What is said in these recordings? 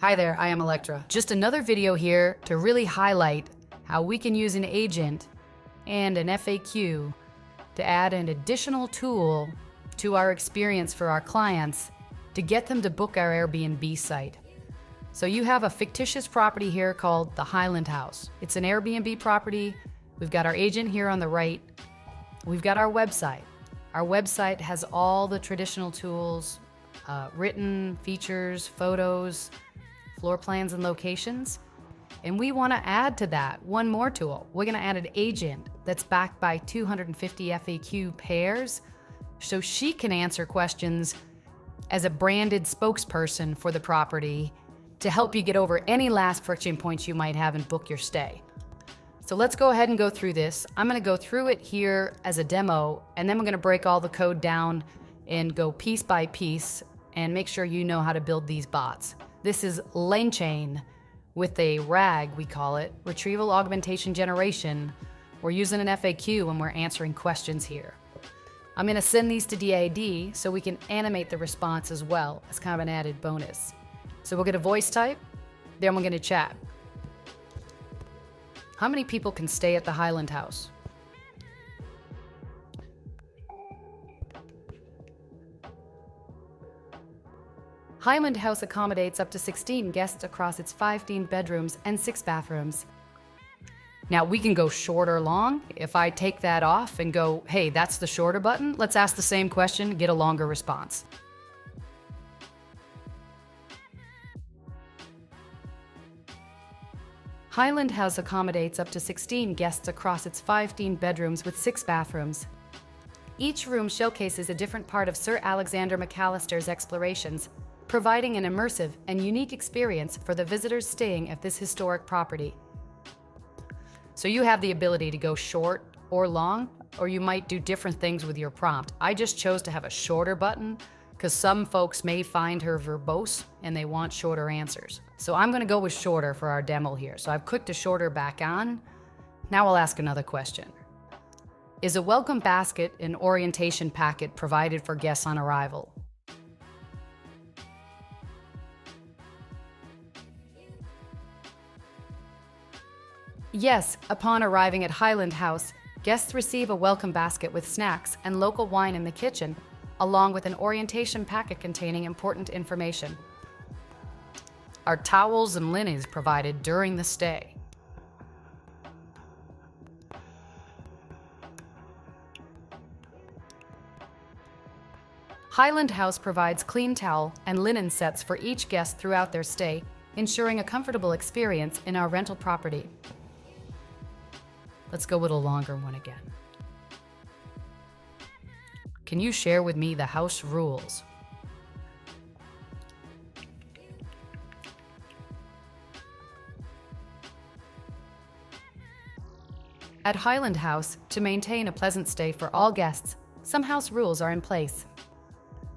Hi there, I am Elektra. Just another video here to really highlight how we can use an agent and an FAQ to add an additional tool to our experience for our clients to get them to book our Airbnb site. So you have a fictitious property here called the Highland House. It's an Airbnb property. We've got our agent here on the right. We've got our website. Our website has all the traditional tools, written features, photos, floor plans and locations. And we want to add to that one more tool. We're going to add an agent that's backed by 250 FAQ pairs so she can answer questions as a branded spokesperson for the property to help you get over any last friction points you might have and book your stay. So let's go ahead and go through this. I'm going to go through it here as a demo, and then we're going to break all the code down and go piece by piece and make sure you know how to build these bots. This is LangChain with a RAG, we call it, Retrieval Augmentation Generation. We're using an FAQ when we're answering questions here. I'm going to send these to DAD so we can animate the response as well as kind of an added bonus. So we'll get a voice type, then we're going to chat. How many people can stay at the Highland House? Highland House accommodates up to 16 guests across its 15 bedrooms and 6 bathrooms. Now we can go short or long. If I take that off and go, hey, that's the shorter button, let's ask the same question, get a longer response. Highland House accommodates up to 16 guests across its 15 bedrooms with 6 bathrooms. Each room showcases a different part of Sir Alexander Macalister's explorations, providing an immersive and unique experience for the visitors staying at this historic property. So you have the ability to go short or long, or you might do different things with your prompt. I just chose to have a shorter button because some folks may find her verbose and they want shorter answers. So I'm going to go with shorter for our demo here. So I've clicked a shorter back on. Now I'll ask another question. Is a welcome basket and orientation packet provided for guests on arrival? Yes, upon arriving at Highland House, guests receive a welcome basket with snacks and local wine in the kitchen, along with an orientation packet containing important information. Are towels and linens provided during the stay? Highland House provides clean towel and linen sets for each guest throughout their stay, ensuring a comfortable experience in our rental property. Let's go with a longer one again. Can you share with me the house rules? At Highland House, to maintain a pleasant stay for all guests, some house rules are in place.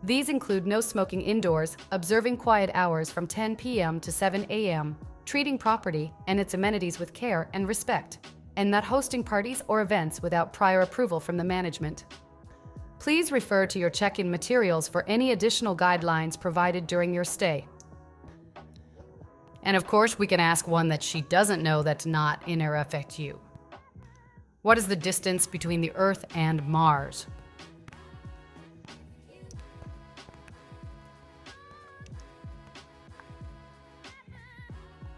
These include no smoking indoors, observing quiet hours from 10 p.m. to 7 a.m., treating property and its amenities with care and respect, and not hosting parties or events without prior approval from the management. Please refer to your check-in materials for any additional guidelines provided during your stay. And of course, we can ask one that she doesn't know that's not in her FAQ. What is the distance between the Earth and Mars?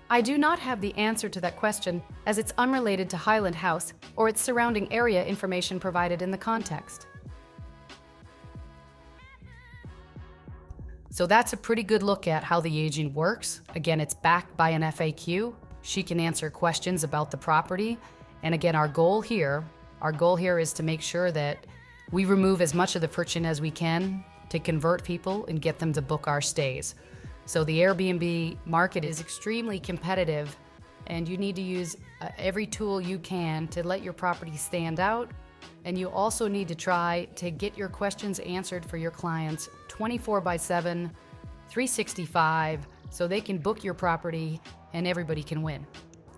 I do not have the answer to that question, as it's unrelated to Highland House or its surrounding area information provided in the context. So that's a pretty good look at how the agent works. Again, it's backed by an FAQ. She can answer questions about the property. And again, our goal here is to make sure that we remove as much of the friction as we can to convert people and get them to book our stays. So the Airbnb market is extremely competitive, and you need to use every tool you can to let your property stand out. And you also need to try to get your questions answered for your clients 24/7, 365, so they can book your property and everybody can win.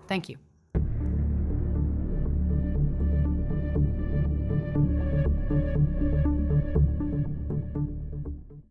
Thank you.